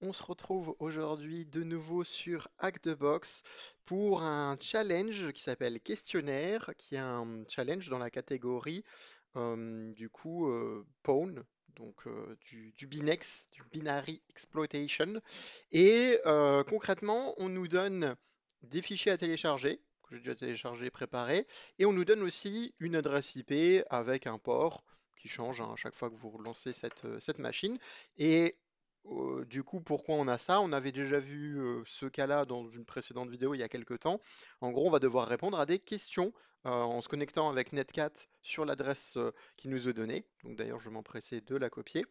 On se retrouve aujourd'hui de nouveau sur Hack the Box pour un challenge qui s'appelle Questionnaire, qui est un challenge dans la catégorie Pawn, donc du Binex, du Binary Exploitation. Et concrètement, on nous donne des fichiers à télécharger, que j'ai déjà téléchargé, préparé, et on nous donne aussi une adresse IP avec un port qui change hein, à chaque fois que vous relancez cette machine. Et du coup, pourquoi on a ça? On avait déjà vu ce cas-là dans une précédente vidéo il y a quelques temps. En gros, on va devoir répondre à des questions en se connectant avec Netcat sur l'adresse qui nous est donnée. Donc d'ailleurs, je m'empressais de la copier.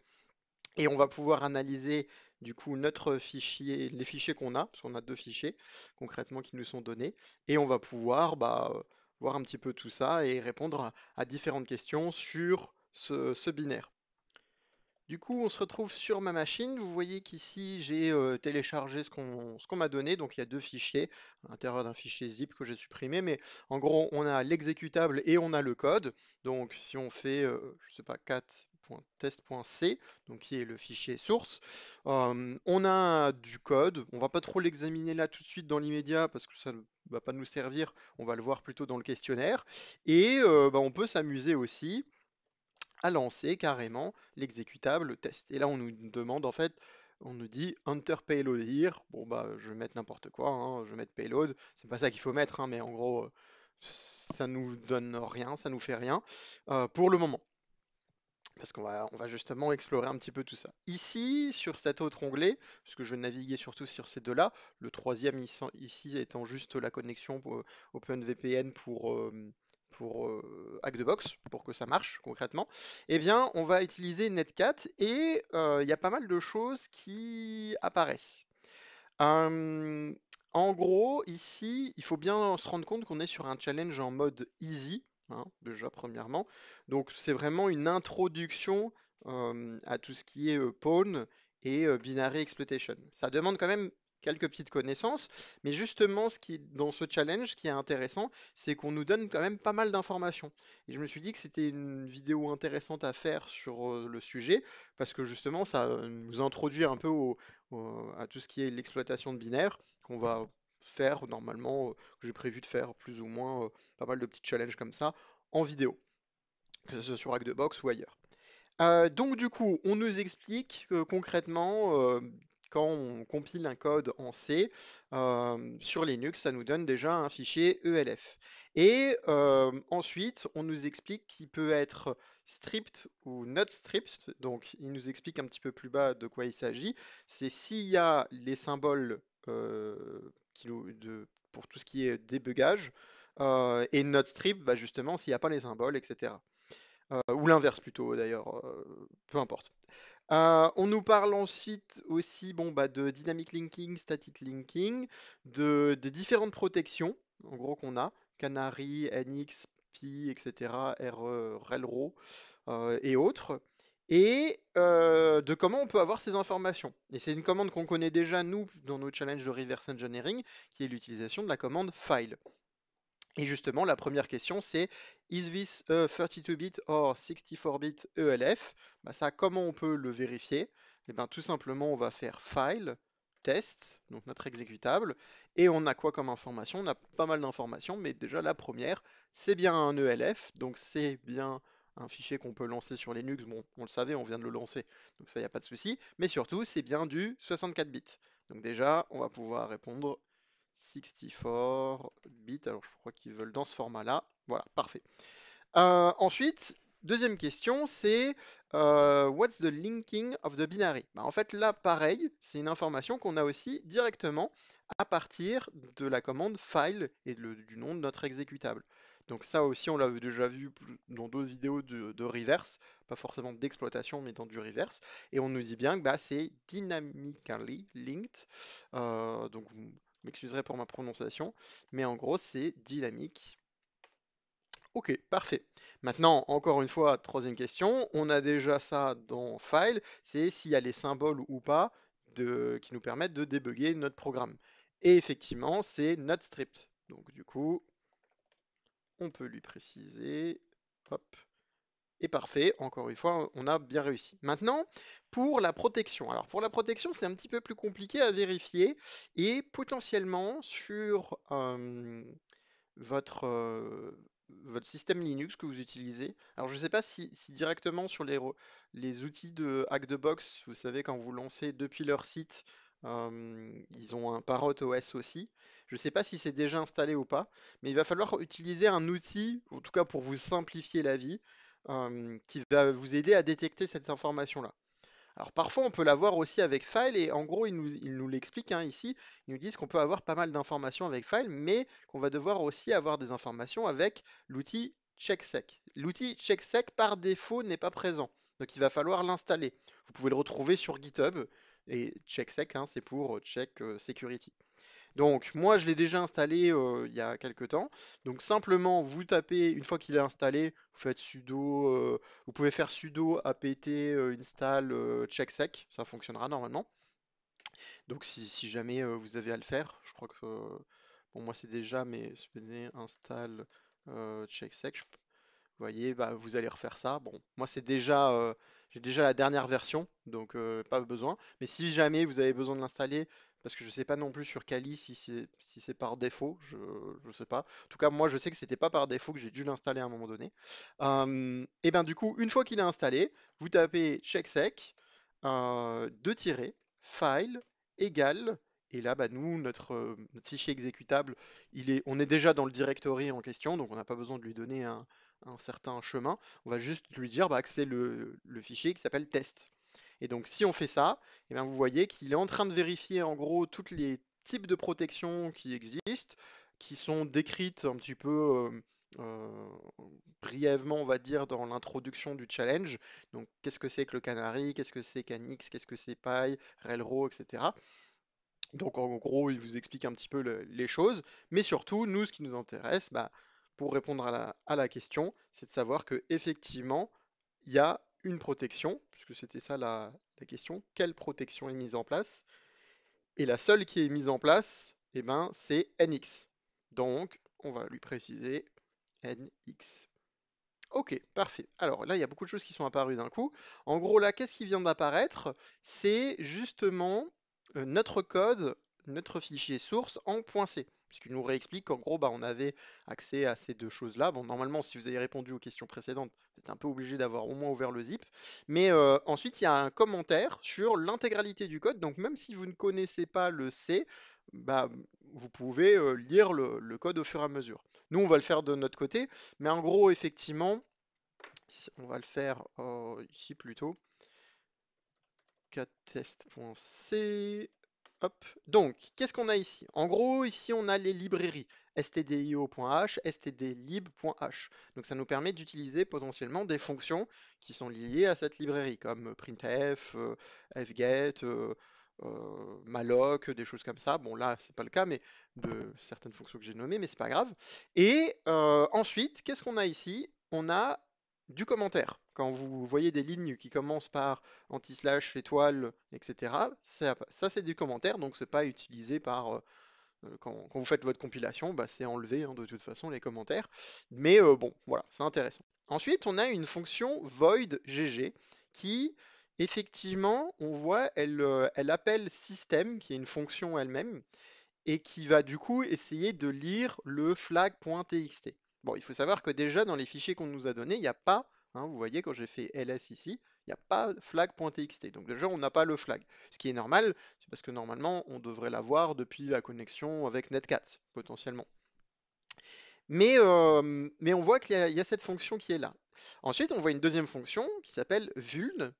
Et on va pouvoir analyser du coup notre fichier, les fichiers qu'on a, parce qu'on a deux fichiers concrètement qui nous sont donnés, et on va pouvoir voir un petit peu tout ça et répondre à différentes questions sur ce binaire. Du coup, on se retrouve sur ma machine. Vous voyez qu'ici, j'ai téléchargé ce qu'on m'a donné. Donc, il y a deux fichiers à l'intérieur d'un fichier zip que j'ai supprimé. Mais en gros, on a l'exécutable et on a le code. Donc, si on fait, je sais pas, cat.test.c, donc qui est le fichier source, on a du code. On va pas trop l'examiner là tout de suite dans l'immédiat parce que ça ne va pas nous servir. On va le voir plutôt dans le questionnaire. Et on peut s'amuser aussi à lancer carrément l'exécutable test. Et là, on nous demande en fait, on nous dit enter payload here. Bon, bah, je vais mettre n'importe quoi, hein, je vais mettre payload. C'est pas ça qu'il faut mettre, hein, mais en gros, ça nous donne rien, ça nous fait rien pour le moment. Parce qu'on va justement explorer un petit peu tout ça. Ici, sur cet autre onglet, puisque je vais naviguer surtout sur ces deux-là, le troisième ici étant juste la connexion pour OpenVPN pour Hackthebox, pour que ça marche concrètement, eh bien, on va utiliser Netcat et il y a pas mal de choses qui apparaissent. Euh, En gros, ici, il faut bien se rendre compte qu'on est sur un challenge en mode easy, hein, déjà premièrement. Donc c'est vraiment une introduction à tout ce qui est pawn et binary exploitation. Ça demande quand même quelques petites connaissances, mais justement, dans ce challenge, ce qui est intéressant, c'est qu'on nous donne quand même pas mal d'informations. Et je me suis dit que c'était une vidéo intéressante à faire sur le sujet, parce que justement, ça nous introduit un peu à tout ce qui est l'exploitation de binaire qu'on va faire normalement, que j'ai prévu de faire plus ou moins pas mal de petits challenges comme ça en vidéo, que ce soit sur Hack the Box ou ailleurs. Donc du coup, on nous explique que concrètement, quand on compile un code en C sur Linux, ça nous donne déjà un fichier ELF. Et ensuite, on nous explique qu'il peut être stripped ou not stripped. Donc, il nous explique un petit peu plus bas de quoi il s'agit. C'est s'il y a les symboles pour tout ce qui est débugage, et not stripped, bah, justement, s'il n'y a pas les symboles, etc. Ou l'inverse plutôt d'ailleurs, peu importe. On nous parle ensuite aussi bon, bah, de dynamic linking, static linking, des différentes protections, en gros qu'on a, Canary, NX, Pi, etc., RE, RELRO et autres, et de comment on peut avoir ces informations. Et c'est une commande qu'on connaît déjà, nous, dans nos challenges de reverse engineering, qui est l'utilisation de la commande file. Et justement, la première question, c'est Is this a 32-bit or 64-bit ELF? Bah, ça, comment on peut le vérifier? Eh bien, tout simplement, on va faire file, test, donc notre exécutable, et on a quoi comme information? On a pas mal d'informations, mais déjà la première, c'est bien un ELF, donc c'est bien un fichier qu'on peut lancer sur Linux. Bon, on le savait, on vient de le lancer, donc ça, il n'y a pas de souci. Mais surtout, c'est bien du 64 bits. Donc déjà, on va pouvoir répondre 64 bits, alors je crois qu'ils veulent dans ce format-là. Voilà, parfait. Ensuite, deuxième question, c'est What's the linking of the binary? Bah, en fait, là, pareil, c'est une information qu'on a aussi directement à partir de la commande file et du nom de notre exécutable. Donc ça aussi, on l'a déjà vu dans d'autres vidéos de reverse, pas forcément d'exploitation, mais dans du reverse. Et on nous dit bien que bah, c'est dynamically linked. Donc vous m'excuserez pour ma prononciation, mais en gros, c'est dynamique. Ok, parfait. Maintenant, encore une fois, troisième question, on a déjà ça dans File, c'est s'il y a les symboles ou pas qui nous permettent de débugger notre programme. Et effectivement, c'est not stripped. Donc du coup, on peut lui préciser, hop, Et parfait, encore une fois, on a bien réussi. Maintenant, pour la protection. Alors pour la protection, c'est un petit peu plus compliqué à vérifier et potentiellement sur votre, votre système Linux que vous utilisez. Alors je ne sais pas si directement sur les outils de Hack the Box, vous savez, quand vous lancez depuis leur site, ils ont un Parrot OS aussi. Je ne sais pas si c'est déjà installé ou pas, mais il va falloir utiliser un outil, en tout cas pour vous simplifier la vie, qui va vous aider à détecter cette information-là. Alors parfois on peut l'avoir aussi avec File et en gros ils nous l'expliquent hein, ici, ils nous disent qu'on peut avoir pas mal d'informations avec File, mais qu'on va devoir aussi avoir des informations avec l'outil CheckSec. L'outil CheckSec par défaut n'est pas présent, donc il va falloir l'installer. Vous pouvez le retrouver sur GitHub et CheckSec hein, c'est pour Check Security. Donc moi je l'ai déjà installé il y a quelques temps. Donc simplement vous tapez, une fois qu'il est installé, vous faites sudo, vous pouvez faire sudo apt install checksec, ça fonctionnera normalement. Donc si jamais vous avez à le faire, je crois que bon moi c'est déjà mais c'est install checksec, vous voyez, bah, vous allez refaire ça. Bon, moi c'est déjà, j'ai déjà la dernière version, donc pas besoin. Mais si jamais vous avez besoin de l'installer, parce que je sais pas non plus sur Kali si c'est par défaut, je sais pas. En tout cas, moi je sais que c'était pas par défaut que j'ai dû l'installer à un moment donné. Et ben du coup, une fois qu'il est installé, vous tapez checksec, deux tirets, file égale. Et là, bah, nous, notre fichier exécutable, on est déjà dans le directory en question, donc on n'a pas besoin de lui donner un certain chemin, on va juste lui dire bah, que c'est le fichier qui s'appelle test. Et donc si on fait ça, eh bien, vous voyez qu'il est en train de vérifier en gros tous les types de protection qui existent, qui sont décrites un petit peu euh, brièvement, on va dire, dans l'introduction du challenge. Donc qu'est-ce que c'est que le Canary, qu'est-ce que c'est qu'Anix, qu'est-ce que c'est Pi, Railroad, etc. Donc en gros, il vous explique un petit peu les choses, mais surtout, nous, ce qui nous intéresse, bah, pour répondre à la question, c'est de savoir que effectivement, il y a une protection, puisque c'était ça la question, quelle protection est mise en place? Et la seule qui est mise en place, eh ben, c'est NX. Donc, on va lui préciser NX. Ok, parfait. Alors là, il y a beaucoup de choses qui sont apparues d'un coup. En gros, là, qu'est-ce qui vient d'apparaître? C'est justement notre code, notre fichier source en .c. Puisqu'il nous réexplique qu'en gros, bah, on avait accès à ces deux choses-là. Bon, normalement, si vous avez répondu aux questions précédentes, vous êtes un peu obligé d'avoir au moins ouvert le zip. Mais ensuite, il y a un commentaire sur l'intégralité du code. Donc, même si vous ne connaissez pas le C, bah, vous pouvez lire le code au fur et à mesure. Nous, on va le faire de notre côté. Mais en gros, effectivement, on va le faire ici plutôt. Cattest.c. Hop. Donc, qu'est-ce qu'on a ici? En gros, ici, on a les librairies stdio.h, stdlib.h. Donc, ça nous permet d'utiliser potentiellement des fonctions qui sont liées à cette librairie, comme printf, fget, malloc, des choses comme ça. Bon, là, c'est pas le cas, mais de certaines fonctions que j'ai nommées, mais c'est pas grave. Et ensuite, qu'est-ce qu'on a ici? On a du commentaire. Quand vous voyez des lignes qui commencent par anti-slash, étoile, etc., ça c'est du commentaire, donc c'est pas utilisé par quand vous faites votre compilation, bah, c'est enlevé hein, de toute façon les commentaires. Mais bon, voilà, c'est intéressant. Ensuite, on a une fonction void gg qui, effectivement, on voit, elle appelle system, qui est une fonction elle-même, et qui va du coup essayer de lire le flag.txt. Bon, il faut savoir que déjà dans les fichiers qu'on nous a donnés, il n'y a pas, hein, vous voyez quand j'ai fait ls ici, il n'y a pas flag.txt. Donc déjà on n'a pas le flag. Ce qui est normal, c'est parce que normalement on devrait l'avoir depuis la connexion avec Netcat, potentiellement. Mais on voit qu'il y a cette fonction qui est là. Ensuite, on voit une deuxième fonction qui s'appelle vuln,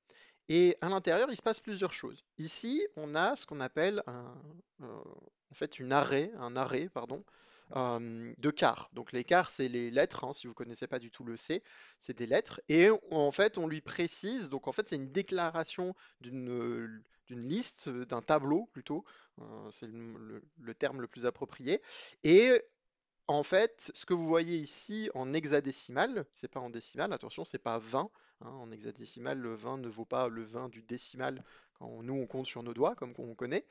et à l'intérieur, il se passe plusieurs choses. Ici, on a ce qu'on appelle en fait un arrêt, pardon, de chars. Donc les chars, c'est les lettres, hein, si vous ne connaissez pas du tout le C, c'est des lettres. Et en fait, on lui précise, donc en fait, c'est une déclaration d'une liste, d'un tableau plutôt, c'est le terme le plus approprié. Et en fait, ce que vous voyez ici en hexadécimal, c'est pas en décimal, attention, c'est pas 20, hein, en hexadécimal, le 20 ne vaut pas le 20 du décimal quand nous on compte sur nos doigts, comme on connaît.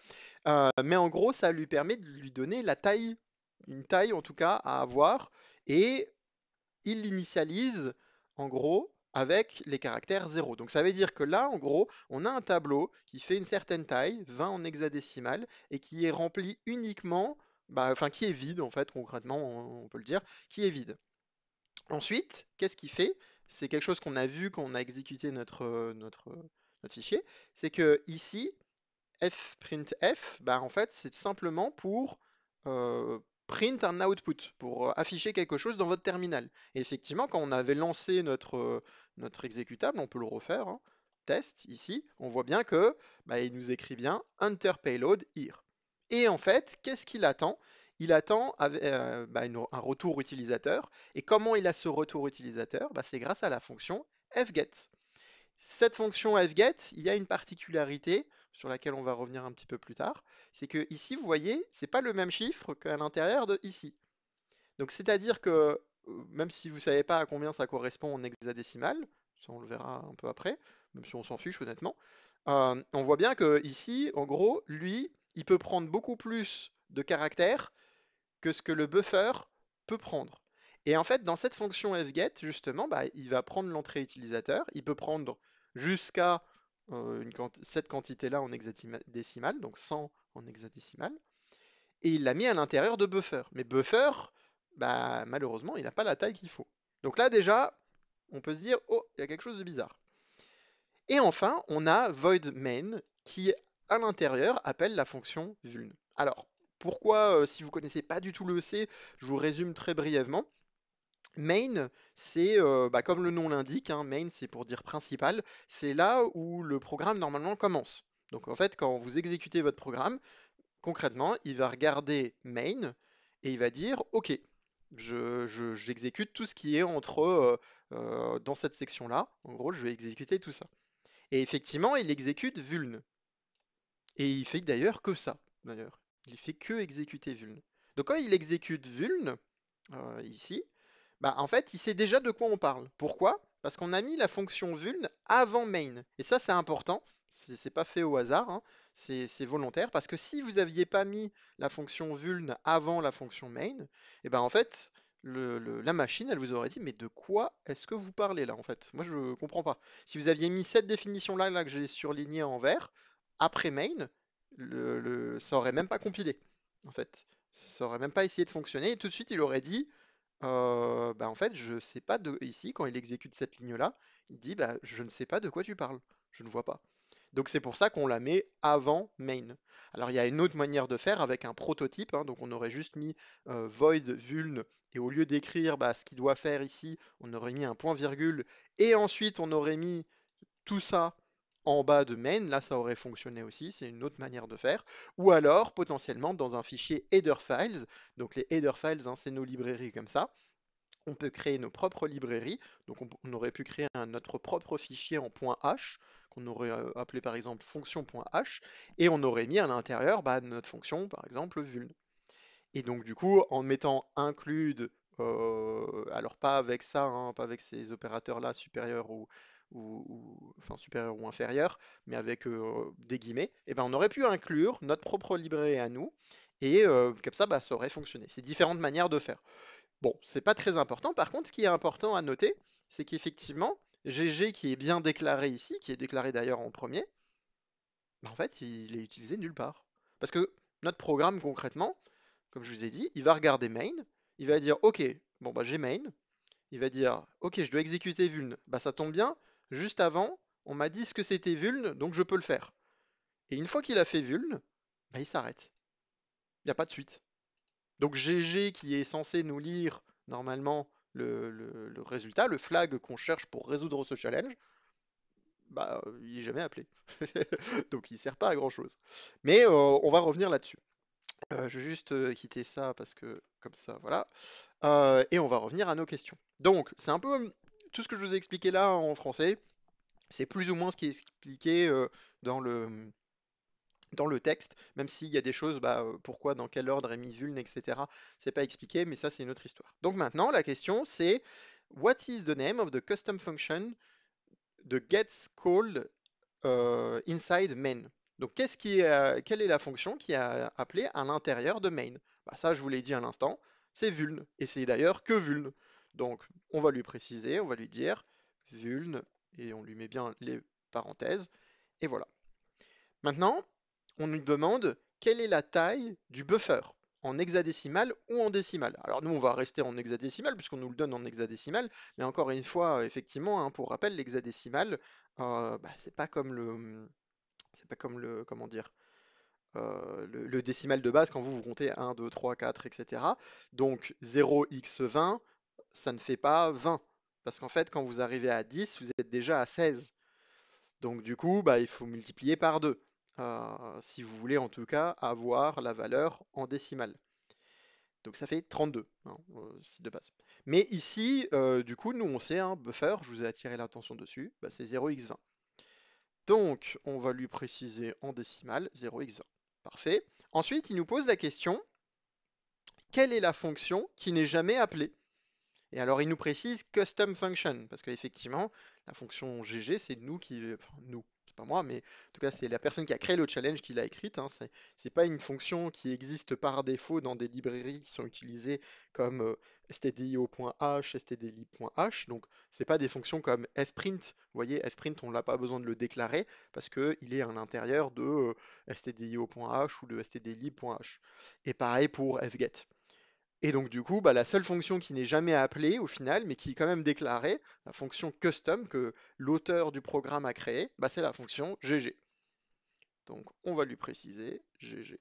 Mais en gros, ça lui permet de lui donner la taille, une taille en tout cas à avoir, et il l'initialise en gros avec les caractères 0. Donc ça veut dire que là, en gros, on a un tableau qui fait une certaine taille, 20 en hexadécimal, et qui est rempli uniquement, enfin qui est vide en fait, concrètement, on peut le dire, qui est vide. Ensuite, qu'est-ce qu'il fait? C'est quelque chose qu'on a vu quand on a exécuté notre fichier, c'est que ici, fprintf, en fait, c'est simplement pour euh, print un output, pour afficher quelque chose dans votre terminal. Et effectivement, quand on avait lancé notre exécutable, on peut le refaire, hein, test, ici, on voit bien que il nous écrit bien enter payload here. Et en fait, qu'est-ce qu'il attend? Il attend un retour utilisateur. Et comment il a ce retour utilisateur? C'est grâce à la fonction fget. Cette fonction fget, il y a une particularité sur laquelle on va revenir un petit peu plus tard, c'est que ici, vous voyez, c'est pas le même chiffre qu'à l'intérieur de ici. Donc c'est-à-dire que même si vous savez pas à combien ça correspond en hexadécimal, ça on le verra un peu après, même si on s'en fiche honnêtement, on voit bien que ici, en gros, lui, il peut prendre beaucoup plus de caractères que ce que le buffer peut prendre. Et en fait, dans cette fonction fget, justement, il va prendre l'entrée utilisateur, il peut prendre jusqu'à cette quantité-là en hexadécimal, donc 100 en hexadécimal, et il l'a mis à l'intérieur de buffer. Mais buffer, malheureusement, il n'a pas la taille qu'il faut. Donc là, déjà, on peut se dire, oh, il y a quelque chose de bizarre. Et enfin, on a void main qui, à l'intérieur, appelle la fonction vuln. Alors, pourquoi, si vous ne connaissez pas du tout le C, je vous résume très brièvement. Main, c'est comme le nom l'indique, hein, main c'est pour dire principal, c'est là où le programme normalement commence. Donc en fait, quand vous exécutez votre programme, concrètement, il va regarder main et il va dire OK, j'exécute tout ce qui est dans cette section-là. En gros, je vais exécuter tout ça. Et effectivement, il exécute vuln. Et il fait d'ailleurs que ça, d'ailleurs. Il fait que exécuter vuln. Donc quand il exécute vuln, ici, en fait, il sait déjà de quoi on parle. Pourquoi? Parce qu'on a mis la fonction vuln avant main. Et ça, c'est important. C'est pas fait au hasard, hein. C'est volontaire. Parce que si vous n'aviez pas mis la fonction vuln avant la fonction main, et en fait, la machine, elle vous aurait dit, mais de quoi est-ce que vous parlez là, en fait? Moi, je ne comprends pas. Si vous aviez mis cette définition-là là, que j'ai surlignée en vert, après main, ça aurait même pas compilé, en fait. Ça aurait même pas essayé de fonctionner. Et tout de suite, il aurait dit, en fait, je sais pas de ici quand il exécute cette ligne-là, il dit je ne sais pas de quoi tu parles, je ne vois pas. Donc c'est pour ça qu'on la met avant main. Alors il y a une autre manière de faire avec un prototype, hein, donc on aurait juste mis void vuln et au lieu d'écrire ce qu'il doit faire ici, on aurait mis un point virgule et ensuite on aurait mis tout ça en bas de main, là ça aurait fonctionné aussi, c'est une autre manière de faire. Ou alors potentiellement dans un fichier header files, donc les header files, hein, c'est nos librairies comme ça. On peut créer nos propres librairies, donc on aurait pu créer notre propre fichier en .h, qu'on aurait appelé par exemple fonction.h, et on aurait mis à l'intérieur notre fonction, par exemple vuln. Et donc du coup, en mettant include, alors pas avec ça, hein, pas avec ces opérateurs-là supérieurs enfin supérieur ou inférieur, mais avec des guillemets, et on aurait pu inclure notre propre librairie à nous, et comme ça, ça aurait fonctionné. C'est différentes manières de faire. Bon, c'est pas très important. Par contre, ce qui est important à noter, c'est qu'effectivement, GG qui est bien déclaré ici, qui est déclaré d'ailleurs en premier, en fait, il est utilisé nulle part. Parce que notre programme, concrètement, comme je vous ai dit, il va regarder main, il va dire OK, bon j'ai main, il va dire OK, je dois exécuter vuln. Ça tombe bien, juste avant, on m'a dit ce que c'était vuln, donc je peux le faire. Et une fois qu'il a fait vuln, il s'arrête. Il n'y a pas de suite. Donc GG qui est censé nous lire normalement le résultat, le flag qu'on cherche pour résoudre ce challenge, il est jamais appelé. Donc il sert pas à grand chose. Mais on va revenir là-dessus. Je vais juste quitter ça parce que comme ça, voilà. Et on va revenir à nos questions. Donc c'est un peu tout ce que je vous ai expliqué là en français. C'est plus ou moins ce qui est expliqué dans le texte, même s'il y a des choses, pourquoi, dans quel ordre est mis vuln, etc. C'est pas expliqué, mais ça c'est une autre histoire. Donc maintenant, la question c'est what is the name of the custom function that gets called inside main? Donc quelle est la fonction qui est appelée à l'intérieur de main? Ça, je vous l'ai dit à l'instant, c'est vuln, et c'est d'ailleurs que vuln. Donc on va lui préciser, on va lui dire vuln, et on lui met bien les parenthèses, et voilà. Maintenant, on nous demande quelle est la taille du buffer, en hexadécimal ou en décimal. Alors nous, on va rester en hexadécimal puisqu'on nous le donne en hexadécimal, mais encore une fois, effectivement, hein, pour rappel, l'hexadécimal, c'est pas comme le, comment dire, le décimal de base quand vous comptez 1, 2, 3, 4, etc. Donc 0x20, ça ne fait pas 20. Parce qu'en fait, quand vous arrivez à 10, vous êtes déjà à 16. Donc du coup, bah, il faut multiplier par 2, si vous voulez en tout cas avoir la valeur en décimale. Donc ça fait 32, hein, de base. Mais ici, du coup, nous on sait, hein, buffer, je vous ai attiré l'attention dessus, bah, c'est 0x20. Donc on va lui préciser en décimale 0x20. Parfait. Ensuite, il nous pose la question, quelle est la fonction qui n'est jamais appelée? Et alors, il nous précise custom function, parce qu'effectivement, la fonction GG, c'est nous qui, enfin, nous, c'est pas moi, mais en tout cas, c'est la personne qui a créé le challenge qui l'a écrite, hein. C'est pas une fonction qui existe par défaut dans des librairies qui sont utilisées comme stdio.h, stdlib.h. Donc, c'est pas des fonctions comme fprint. Vous voyez, fprint, on n'a pas besoin de le déclarer parce qu'il est à l'intérieur de stdio.h ou de stdlib.h. Et pareil pour fget. Et donc du coup, bah, la seule fonction qui n'est jamais appelée au final, mais qui est quand même déclarée, la fonction custom que l'auteur du programme a créée, bah, c'est la fonction GG. Donc on va lui préciser GG.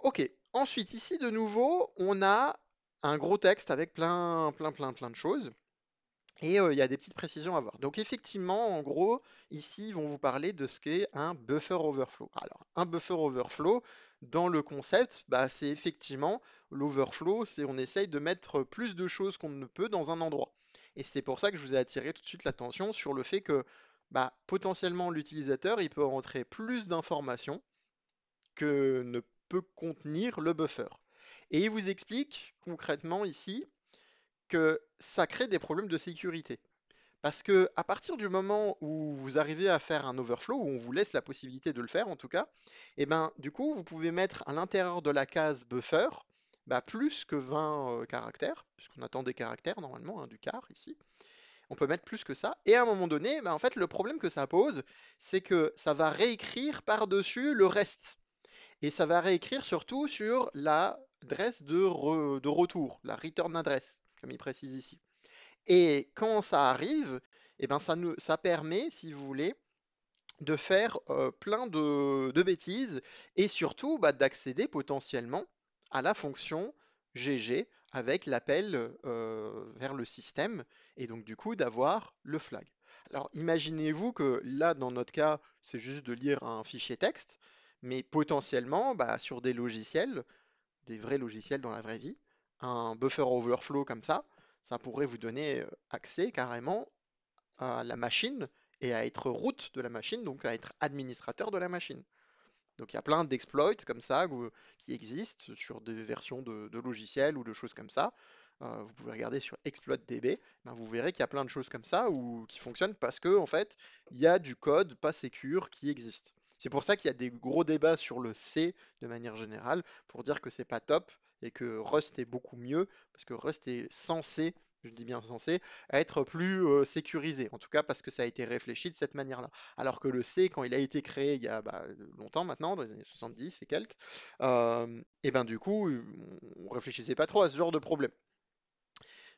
Ok, ensuite ici de nouveau, on a un gros texte avec plein de choses. Et il y a des petites précisions à voir. Donc effectivement, en gros, ici, ils vont vous parler de ce qu'est un buffer overflow. Alors, un buffer overflow, dans le concept, bah, c'est effectivement l'overflow, c'est on essaye de mettre plus de choses qu'on ne peut dans un endroit. Et c'est pour ça que je vous ai attiré tout de suite l'attention sur le fait que bah, potentiellement l'utilisateur, il peut rentrer plus d'informations que ne peut contenir le buffer. Et il vous explique concrètement ici que ça crée des problèmes de sécurité. Parce que à partir du moment où vous arrivez à faire un overflow, où on vous laisse la possibilité de le faire en tout cas, et ben du coup vous pouvez mettre à l'intérieur de la case buffer bah, plus que 20 caractères, puisqu'on attend des caractères normalement, hein, du car ici. On peut mettre plus que ça. Et à un moment donné, bah, en fait le problème que ça pose, c'est que ça va réécrire par-dessus le reste. Et ça va réécrire surtout sur l'adresse de retour, la return address, comme il précise ici. Et quand ça arrive, eh ben ça permet, si vous voulez, de faire plein de bêtises et surtout bah, d'accéder potentiellement à la fonction GG avec l'appel vers le système et donc du coup d'avoir le flag. Alors imaginez-vous que là, dans notre cas, c'est juste de lire un fichier texte, mais potentiellement bah, sur des logiciels, des vrais logiciels dans la vraie vie, un buffer overflow comme ça pourrait vous donner accès carrément à la machine et à être root de la machine, donc à être administrateur de la machine. Donc il y a plein d'exploits comme ça qui existent sur des versions de logiciels ou de choses comme ça. Vous pouvez regarder sur exploitdb, ben vous verrez qu'il y a plein de choses comme ça qui fonctionnent parce que en fait il y a du code pas sécure qui existe. C'est pour ça qu'il y a des gros débats sur le C de manière générale pour dire que c'est pas top et que Rust est beaucoup mieux parce que Rust est censé, je dis bien censé, être plus sécurisé. En tout cas parce que ça a été réfléchi de cette manière-là. Alors que le C, quand il a été créé il y a bah, longtemps maintenant, dans les années 70 et quelques, et ben du coup, on réfléchissait pas trop à ce genre de problème.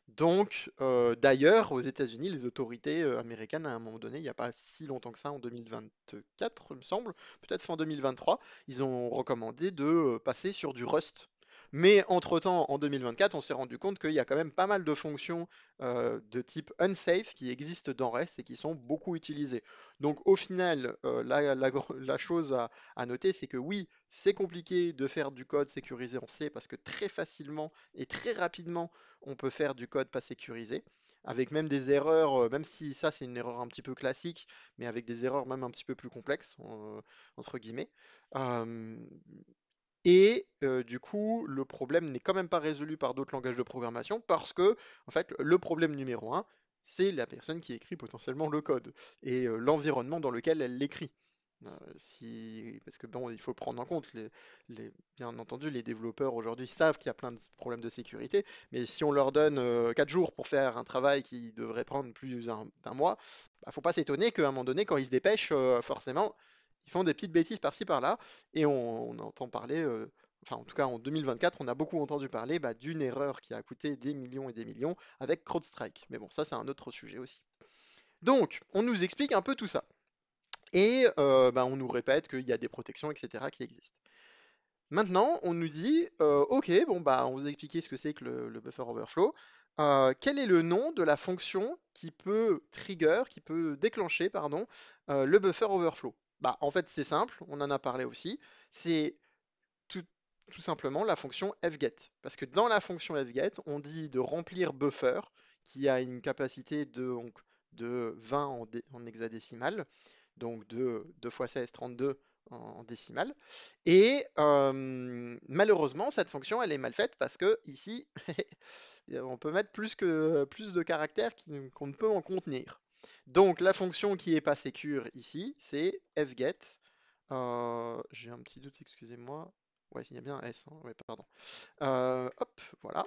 Donc, d'ailleurs, aux États-Unis, les autorités américaines, à un moment donné, il n'y a pas si longtemps que ça, en 2024, il me semble, peut-être fin 2023, ils ont recommandé de passer sur du Rust. Mais entre-temps, en 2024, on s'est rendu compte qu'il y a quand même pas mal de fonctions de type unsafe qui existent dans Rust et qui sont beaucoup utilisées. Donc, au final, la chose à noter, c'est que oui, c'est compliqué de faire du code sécurisé en C parce que très facilement et très rapidement, on peut faire du code pas sécurisé, avec même des erreurs, même si ça c'est une erreur un petit peu classique, mais avec des erreurs même un petit peu plus complexes, entre guillemets. Euh, du coup, le problème n'est quand même pas résolu par d'autres langages de programmation parce que, en fait, le problème numéro un, c'est la personne qui écrit potentiellement le code et l'environnement dans lequel elle l'écrit. Parce que bon, il faut prendre en compte, bien entendu, les développeurs aujourd'hui savent qu'il y a plein de problèmes de sécurité, mais si on leur donne 4 jours pour faire un travail qui devrait prendre plus d'un mois, bah, faut pas s'étonner qu'à un moment donné, quand ils se dépêchent, forcément, ils font des petites bêtises par-ci par-là, et on entend parler, enfin en tout cas en 2024, on a beaucoup entendu parler bah, d'une erreur qui a coûté des millions et des millions avec CrowdStrike. Mais bon, ça c'est un autre sujet aussi. Donc, on nous explique un peu tout ça. Et bah, on nous répète qu'il y a des protections, etc., qui existent. Maintenant, on nous dit, OK, bon, bah, on vous a expliqué ce que c'est que le buffer overflow. Quel est le nom de la fonction qui peut trigger, qui peut déclencher, pardon, le buffer overflow? Bah, en fait, c'est simple, on en a parlé aussi. C'est tout, tout simplement la fonction fget. Parce que dans la fonction fget, on dit de remplir buffer, qui a une capacité de 20 en hexadécimal, donc 2 fois 16, 32 en décimale. Et malheureusement, cette fonction, elle est mal faite parce que ici, on peut mettre plus de caractères qu'on ne peut en contenir. Donc la fonction qui est pas sécure ici, c'est fget. J'ai un petit doute, excusez-moi. Ouais, il y a bien un S, hein. Ouais, pardon. Hop, voilà.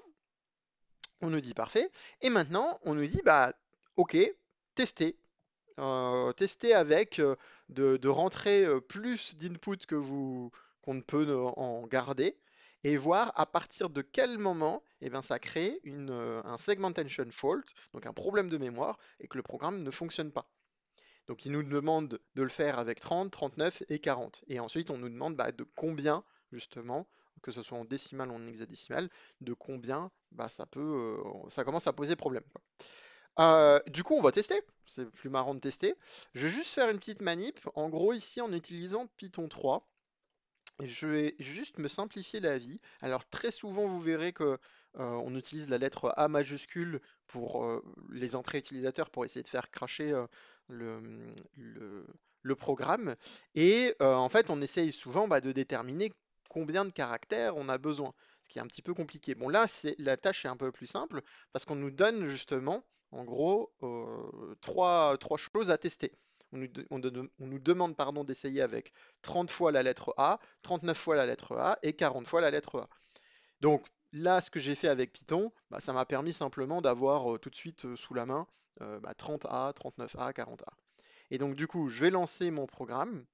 On nous dit parfait. Et maintenant, on nous dit, bah, ok, tester. Tester avec de rentrer plus d'input qu'on ne peut en garder et voir à partir de quel moment eh ben, ça crée un segmentation fault, donc un problème de mémoire, et que le programme ne fonctionne pas. Donc il nous demande de le faire avec 30, 39 et 40. Et ensuite, on nous demande bah, de combien, justement, que ce soit en décimal ou en hexadécimal, de combien bah, ça commence à poser problème, quoi. Du coup, on va tester. C'est plus marrant de tester. Je vais juste faire une petite manip. En gros, ici, en utilisant Python 3, je vais juste me simplifier la vie. Alors, très souvent, vous verrez que on utilise la lettre A majuscule pour les entrées utilisateurs pour essayer de faire cracher le, le- le programme. Et en fait, on essaye souvent bah, de déterminer combien de caractères on a besoin, ce qui est un petit peu compliqué. Bon, là, la tâche est un peu plus simple parce qu'on nous donne justement, en gros, trois choses à tester. On nous demande pardon, d'essayer avec 30 fois la lettre A, 39 fois la lettre A et 40 fois la lettre A. Donc là, ce que j'ai fait avec Python, bah, ça m'a permis simplement d'avoir tout de suite sous la main 30A, 39A, 40A. Et donc du coup, je vais lancer mon programme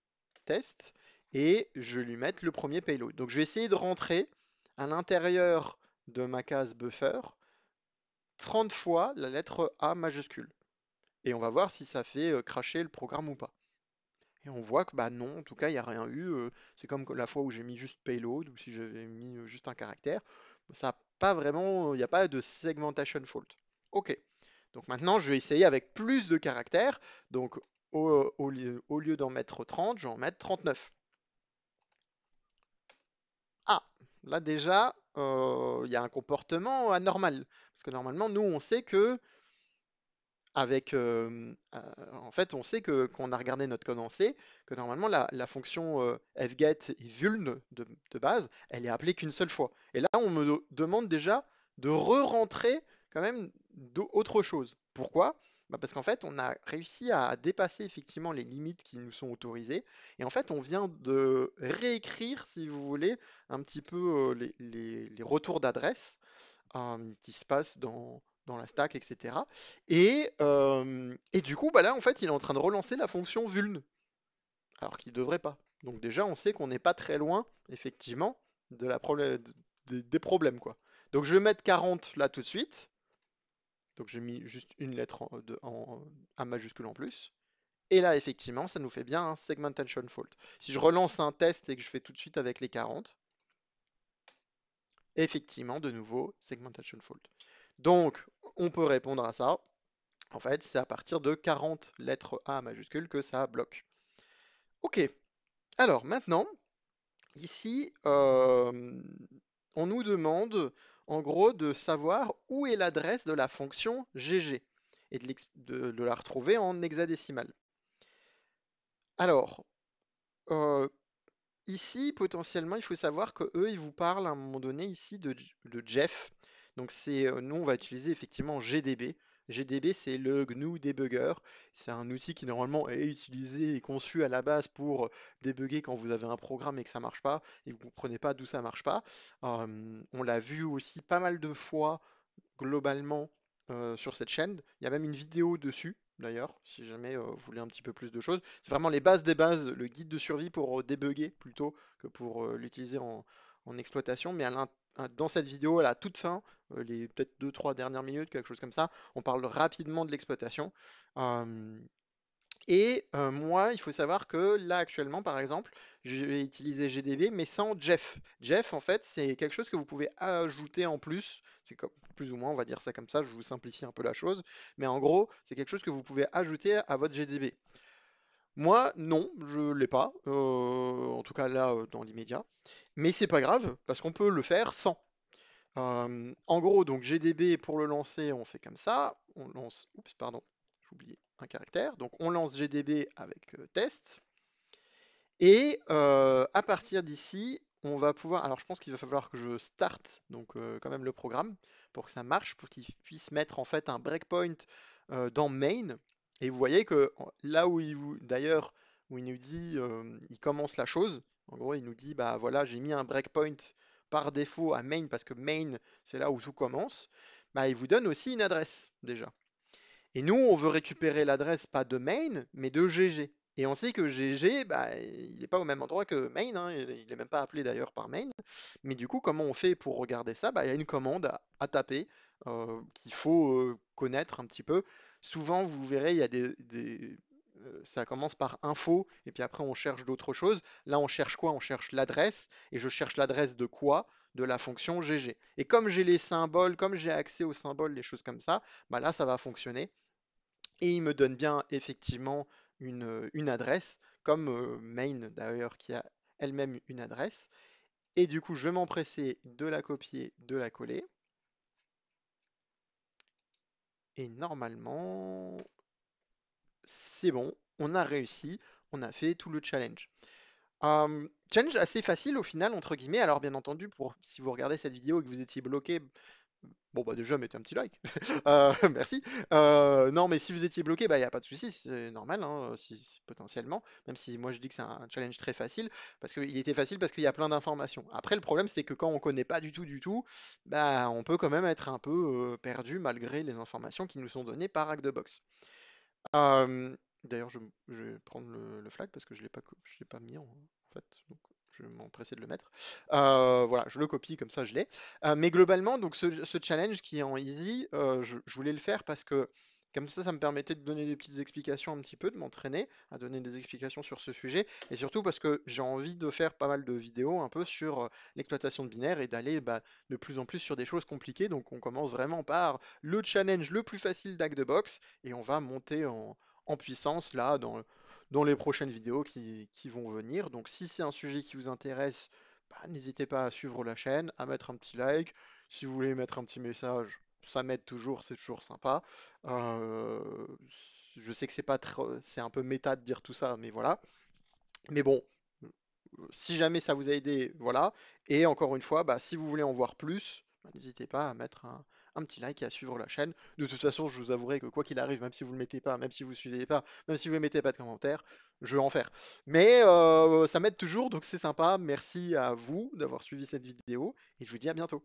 test et je vais lui mettre le premier payload. Donc je vais essayer de rentrer à l'intérieur de ma case buffer 30 fois la lettre A majuscule. Et on va voir si ça fait cracher le programme ou pas. Et on voit que bah non, en tout cas, il n'y a rien eu. C'est comme la fois où j'ai mis juste payload ou si j'avais mis juste un caractère. Ça a pas vraiment, il n'y a pas de segmentation fault. Ok. Donc maintenant, je vais essayer avec plus de caractères. Donc au lieu d'en mettre 30, je vais en mettre 39. Ah, là déjà, il y a un comportement anormal. Parce que normalement, nous, on sait que en fait, on sait que quand on a regardé notre code en C, que normalement la fonction fget et vuln de base, elle est appelée qu'une seule fois. Et là, on me demande déjà de re-rentrer quand même autre chose. Pourquoi? Bah parce qu'en fait, on a réussi à dépasser effectivement les limites qui nous sont autorisées. Et en fait, on vient de réécrire, si vous voulez, un petit peu les retours d'adresse qui se passe dans la stack, etc. Et du coup, bah là, en fait, il est en train de relancer la fonction vuln, alors qu'il ne devrait pas. Donc déjà, on sait qu'on n'est pas très loin, effectivement, des problèmes, quoi. Donc je vais mettre 40 là tout de suite. Donc j'ai mis juste une lettre A majuscule en plus. Et là, effectivement, ça nous fait bien un segmentation fault. Si je relance un test et que je fais tout de suite avec les 40, effectivement, de nouveau, segmentation fault. Donc, on peut répondre à ça. En fait, c'est à partir de 40 lettres A majuscules que ça bloque. Ok, alors maintenant, ici, on nous demande en gros de savoir où est l'adresse de la fonction GG et de la retrouver en hexadécimal. Alors, euh, ici, potentiellement, il faut savoir que eux, ils vous parlent à un moment donné ici de Jeff. Donc nous, on va utiliser effectivement GDB. GDB, c'est le GNU Debugger. C'est un outil qui normalement est utilisé et conçu à la base pour débugger quand vous avez un programme et que ça marche pas et que vous comprenez pas d'où ça marche pas. On l'a vu aussi pas mal de fois globalement sur cette chaîne. Il y a même une vidéo dessus, d'ailleurs, si jamais vous voulez un petit peu plus de choses. C'est vraiment les bases des bases, le guide de survie pour débugger plutôt que pour l'utiliser en exploitation. Mais dans cette vidéo, à la toute fin, les peut-être deux trois dernières minutes, quelque chose comme ça, on parle rapidement de l'exploitation. Euh, moi, il faut savoir que là, actuellement, par exemple, je vais utiliser GDB, mais sans Jeff. Jeff, en fait, c'est quelque chose que vous pouvez ajouter en plus. C'est comme, plus ou moins, on va dire ça comme ça, je vous simplifie un peu la chose. Mais en gros, c'est quelque chose que vous pouvez ajouter à votre GDB. Moi, non, je l'ai pas, en tout cas là, dans l'immédiat. Mais c'est pas grave, parce qu'on peut le faire sans. En gros, donc GDB pour le lancer, on fait comme ça. On lance, oups, pardon, j'ai oublié un caractère. Donc on lance GDB avec test. Et à partir d'ici, on va pouvoir. Alors je pense qu'il va falloir que je start donc quand même le programme pour que ça marche, pour qu'il puisse mettre en fait un breakpoint dans main. Et vous voyez que là où d'ailleurs où il nous dit, il commence la chose. En gros, il nous dit bah voilà, j'ai mis un breakpoint par défaut à main parce que main c'est là où tout commence. Bah il vous donne aussi une adresse déjà. Et nous, on veut récupérer l'adresse pas de main, mais de GG. Et on sait que GG, bah, il n'est pas au même endroit que main, hein, il n'est même pas appelé d'ailleurs par main. Mais du coup, comment on fait pour regarder ça? Bah, il y a une commande à taper qu'il faut connaître un petit peu. Souvent, vous verrez, il y a ça commence par info, et puis après on cherche d'autres choses. Là, on cherche quoi? On cherche l'adresse, et je cherche l'adresse de quoi? De la fonction GG. Et comme j'ai les symboles, comme j'ai accès aux symboles, les choses comme ça, bah là, ça va fonctionner. Et il me donne bien effectivement une adresse, comme main d'ailleurs qui a elle-même une adresse. Et du coup, je vais m'empresser de la copier, de la coller. Et normalement, c'est bon, on a réussi, on a fait tout le challenge. Challenge assez facile au final, entre guillemets. Alors bien entendu, si vous regardez cette vidéo et que vous étiez bloqué, bon bah déjà mettez un petit like. Merci. Non mais si vous étiez bloqué, bah il n'y a pas de souci, c'est normal, hein, potentiellement. Même si moi je dis que c'est un challenge très facile, parce qu'il était facile parce qu'il y a plein d'informations. Après le problème c'est que quand on connaît pas du tout, bah on peut quand même être un peu perdu malgré les informations qui nous sont données par Hackthebox. D'ailleurs je vais prendre le flag parce que je l'ai pas mis en fait. Donc, je vais m'empresser de le mettre. Voilà, je le copie, comme ça je l'ai. Mais globalement, donc ce challenge qui est en easy, je voulais le faire parce que comme ça me permettait de donner des petites explications un petit peu, de m'entraîner à donner des explications sur ce sujet, et surtout parce que j'ai envie de faire pas mal de vidéos un peu sur l'exploitation de binaire et d'aller bah, de plus en plus sur des choses compliquées. Donc on commence vraiment par le challenge le plus facile d'Hack the Box, et on va monter en puissance là dans les prochaines vidéos qui vont venir. Donc si c'est un sujet qui vous intéresse, bah, n'hésitez pas à suivre la chaîne, à mettre un petit like. Si vous voulez mettre un petit message, ça m'aide toujours, c'est toujours sympa. Euh, je sais que c'est pas c'est un peu méta de dire tout ça, mais voilà. Mais bon, si jamais ça vous a aidé, voilà. Et encore une fois, bah, si vous voulez en voir plus, bah, n'hésitez pas à mettre un petit like et à suivre la chaîne. De toute façon, je vous avouerai que quoi qu'il arrive, même si vous ne le mettez pas, même si vous ne suivez pas, même si vous ne mettez pas de commentaires, je vais en faire. Mais ça m'aide toujours, donc c'est sympa. Merci à vous d'avoir suivi cette vidéo et je vous dis à bientôt.